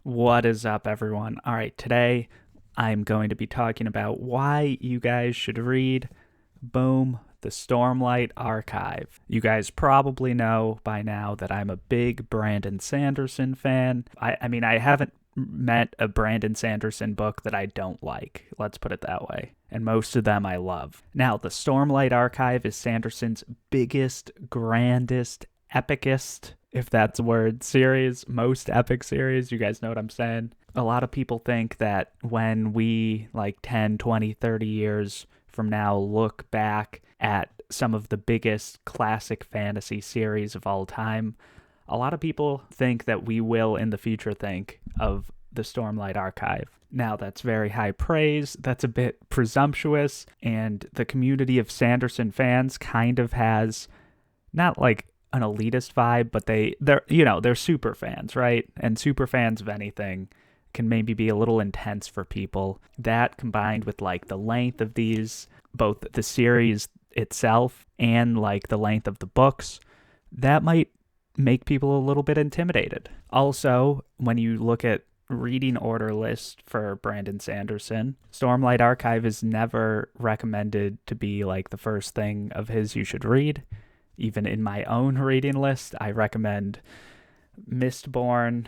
What is up, everyone? All right, today I'm going to be talking about why you guys should read, boom, the Stormlight Archive. You guys probably know by now that I'm a big Brandon Sanderson fan. I haven't met a Brandon Sanderson book that I don't like, let's put it that way. And most of them I love. Now, the Stormlight Archive is Sanderson's biggest, grandest, epicest, if that's a word, series, most epic series. You guys know what I'm saying? A lot of people think that when we, like 10, 20, 30 years from now, look back at some of the biggest classic fantasy series of all time, a lot of people think that we will in the future think of the Stormlight Archive. Now, that's very high praise, that's a bit presumptuous, and the community of Sanderson fans kind of has not like an elitist vibe, but they're super fans, right? And super fans of anything can maybe be a little intense for people. That combined with like the length of these, both the series itself and like the length of the books, that might make people a little bit intimidated. Also, when you look at reading order list for Brandon Sanderson, Stormlight Archive is never recommended to be like the first thing of his you should read. Even in my own reading list, I recommend Mistborn,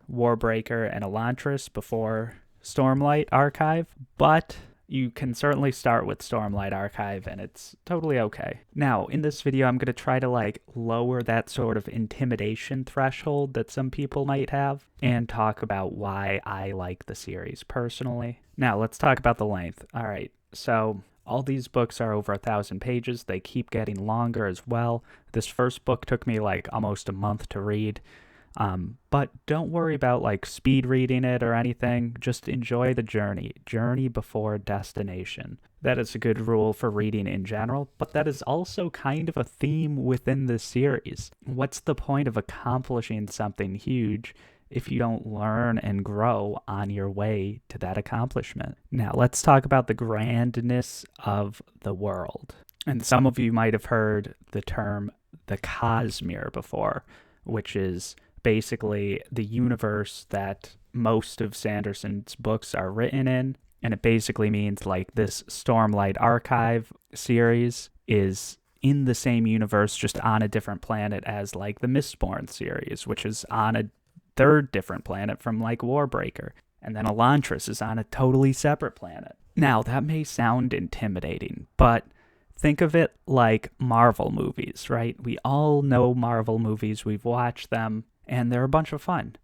Warbreaker, and Elantris before Stormlight Archive, but you can certainly start with Stormlight Archive and it's totally okay. Now, in this video, I'm going to try to like lower that sort of intimidation threshold that some people might have and talk about why I like the series personally. Now, let's talk about the length. All right, so all these books are over 1,000 pages. They keep getting longer as well. This first book took me like almost a month to read. But don't worry about like speed reading it or anything. Just enjoy the journey. Journey before destination. That is a good rule for reading in general, but that is also kind of a theme within this series. What's the point of accomplishing something huge if you don't learn and grow on your way to that accomplishment? Now, let's talk about the grandness of the world. And some of you might have heard the term the Cosmere before, which is basically the universe that most of Sanderson's books are written in. And it basically means like this Stormlight Archive series is in the same universe, just on a different planet as like the Mistborn series, which is on a third different planet from like Warbreaker. And then Elantris is on a totally separate planet. Now, that may sound intimidating, but think of it like Marvel movies, right? We all know Marvel movies, we've watched them, and they're a bunch of fun.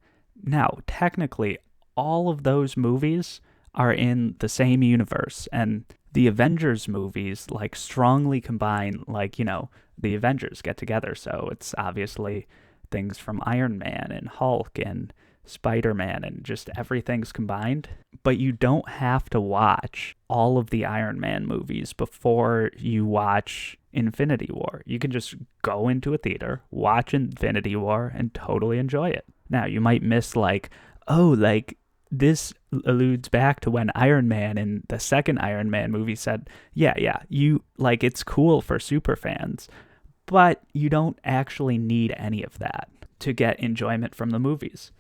Now, technically, all of those movies are in the same universe, and the Avengers movies like strongly combine, like, you know, the Avengers get together, so it's obviously things from Iron Man and Hulk and Spider-Man and just everything's combined. But you don't have to watch all of the Iron Man movies before you watch Infinity War. You can just go into a theater, watch Infinity War, and totally enjoy it. Now, you might miss like, oh, like this alludes back to when Iron Man in the second Iron Man movie said, yeah, you like it's cool for super fans, but you don't actually need any of that to get enjoyment from the movies.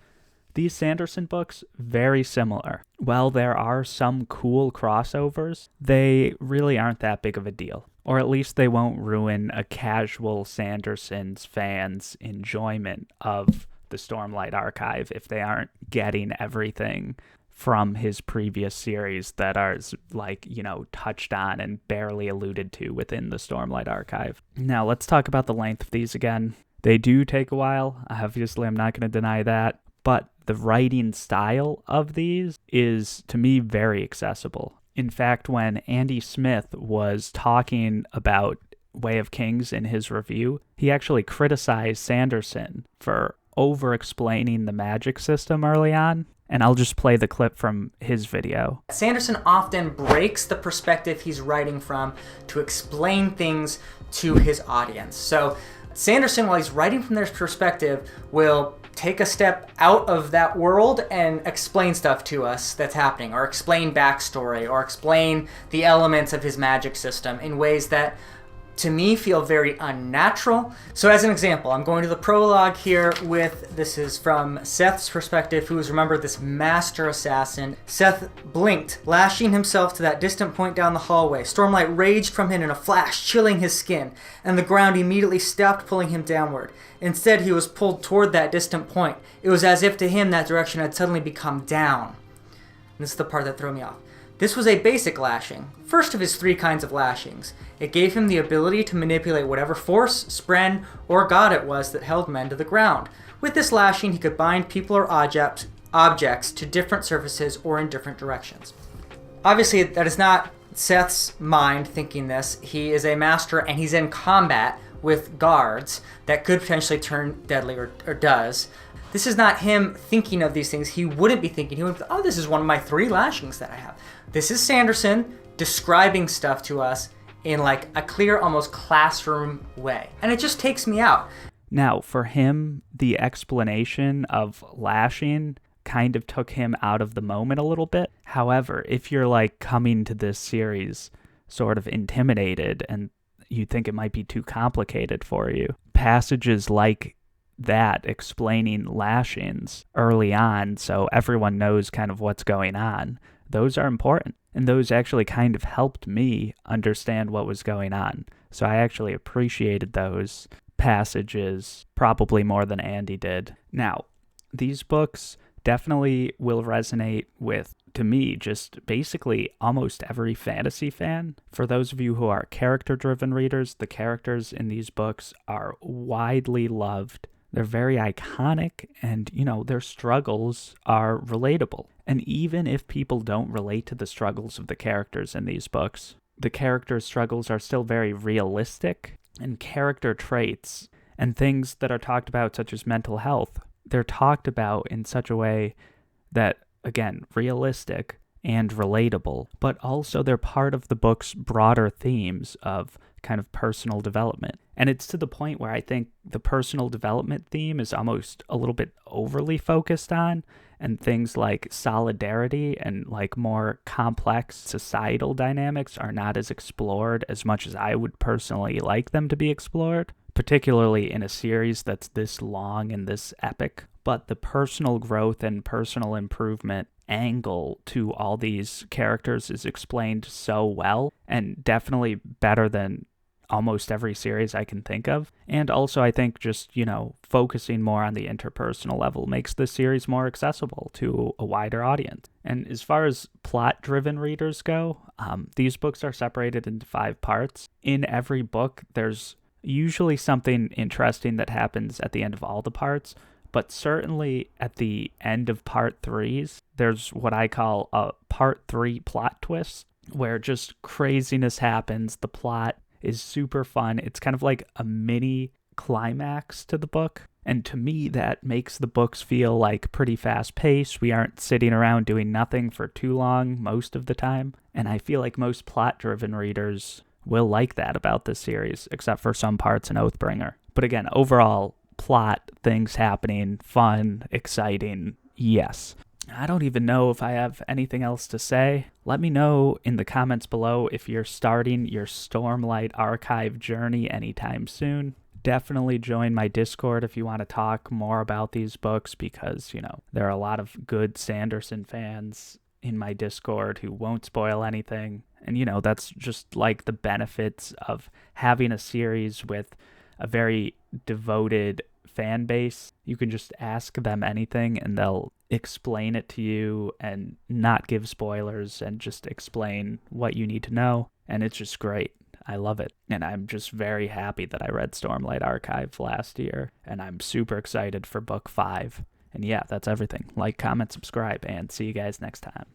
These Sanderson books, very similar. While there are some cool crossovers, they really aren't that big of a deal. Or at least they won't ruin a casual Sanderson's fans' enjoyment of the Stormlight Archive if they aren't getting everything from his previous series that are like, you know, touched on and barely alluded to within the Stormlight Archive. Now, let's talk about the length of these again. They do take a while. Obviously, I'm not going to deny that. But the writing style of these is, to me, very accessible. In fact, when Andy Smith was talking about Way of Kings in his review, he actually criticized Sanderson for over-explaining the magic system early on. And I'll just play the clip from his video. Sanderson often breaks the perspective he's writing from to explain things to his audience. So Sanderson, while he's writing from their perspective, will take a step out of that world and explain stuff to us that's happening, or explain backstory, or explain the elements of his magic system in ways that to me, feel very unnatural. So as an example, I'm going to the prologue here this is from Seth's perspective, who is, remember, this master assassin. Seth blinked, lashing himself to that distant point down the hallway. Stormlight raged from him in a flash, chilling his skin, and the ground immediately stopped pulling him downward. Instead, he was pulled toward that distant point. It was as if to him that direction had suddenly become down. And this is the part that threw me off. This was a basic lashing, first of his 3 kinds of lashings. It gave him the ability to manipulate whatever force, spren, or god it was that held men to the ground. With this lashing, he could bind people or objects to different surfaces or in different directions. Obviously, that is not Seth's mind thinking this. He is a master, and he's in combat with guards that could potentially turn deadly, or does. This is not him thinking of these things. He wouldn't be thinking. He would be, oh, this is one of my 3 lashings that I have. This is Sanderson describing stuff to us in like a clear, almost classroom way. And it just takes me out. Now, for him, the explanation of lashing kind of took him out of the moment a little bit. However, if you're like coming to this series sort of intimidated and you think it might be too complicated for you, passages like that explaining lashings early on so everyone knows kind of what's going on, those are important. And those actually kind of helped me understand what was going on. So I actually appreciated those passages probably more than Andy did. Now, these books definitely will resonate with, to me, just basically almost every fantasy fan. For those of you who are character-driven readers, the characters in these books are widely loved. They're very iconic, and, their struggles are relatable. And even if people don't relate to the struggles of the characters in these books, the characters' struggles are still very realistic, and character traits and things that are talked about, such as mental health, they're talked about in such a way that, again, realistic and relatable, but also they're part of the book's broader themes of kind of personal development. And it's to the point where I think the personal development theme is almost a little bit overly focused on, and things like solidarity and like more complex societal dynamics are not as explored as much as I would personally like them to be explored, particularly in a series that's this long and this epic. But the personal growth and personal improvement angle to all these characters is explained so well, and definitely better than almost every series I can think of. And also I think just, focusing more on the interpersonal level makes the series more accessible to a wider audience. And as far as plot-driven readers go, these books are separated into 5 parts. In every book, there's usually something interesting that happens at the end of all the parts, but certainly at the end of part 3s, there's what I call a part 3 plot twist, where just craziness happens. The plot is super fun. It's kind of like a mini climax to the book. And to me, that makes the books feel like pretty fast-paced. We aren't sitting around doing nothing for too long most of the time. And I feel like most plot-driven readers will like that about this series, except for some parts in Oathbringer. But again, overall, plot, things happening, fun, exciting, yes. I don't even know if I have anything else to say. Let me know in the comments below if you're starting your Stormlight Archive journey anytime soon. Definitely join my Discord if you want to talk more about these books, because, there are a lot of good Sanderson fans in my Discord who won't spoil anything. And, that's just like the benefits of having a series with a very devoted fan base. You can just ask them anything and they'll explain it to you and not give spoilers and just explain what you need to know. And it's just great. I love it. And I'm just very happy that I read Stormlight Archive last year. And I'm super excited for book 5. And yeah, that's everything. Like, comment, subscribe, and see you guys next time.